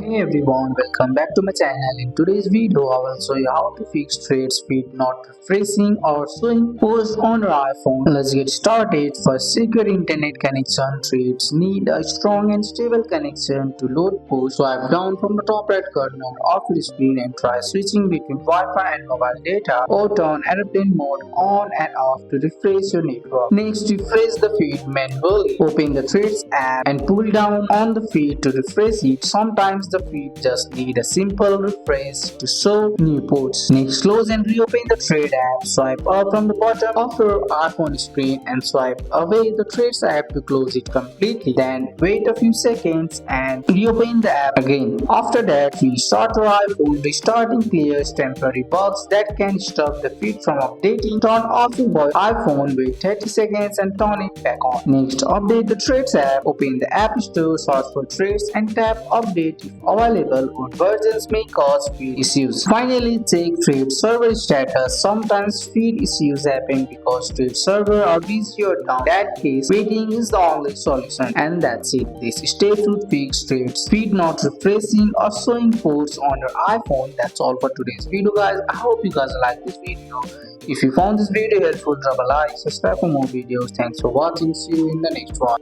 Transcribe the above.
Hey everyone, welcome back to my channel. In today's video, I will show you how to fix threads feed not refreshing or showing posts on your iPhone. Let's get started. For secure internet connection, threads need a strong and stable connection to load posts. Swipe down from the top right corner of your screen and try switching between Wi-Fi and mobile data, or turn airplane mode on and off to refresh your network. Next, refresh the feed manually. Open the Threads app and pull down on the feed to refresh it. Sometimes the feed just need a simple refresh to show new posts. Next, close and reopen the Thread app. Swipe up from the bottom of your iPhone screen and swipe away the Threads app to close it completely. Then wait a few seconds and reopen the app again. After that, restart your iPhone. Restarting clears temporary bugs that can stop the feed from updating. Turn off your iPhone, wait 30 seconds and turn it back on. Next, update the Threads app. Open the App Store, search for Threads and tap Update if available. Old versions may cause feed issues. Finally, check Threads server status. Sometimes feed issues happen because Threads server are busy or down. In that case, waiting is the only solution. And that's it. This step should fix Threads feed not refreshing or showing posts on your iPhone. That's all for today's video, guys. I hope you guys like this video. If you found this video helpful, drop a like, subscribe for more videos. Thanks for watching. See you in the next one.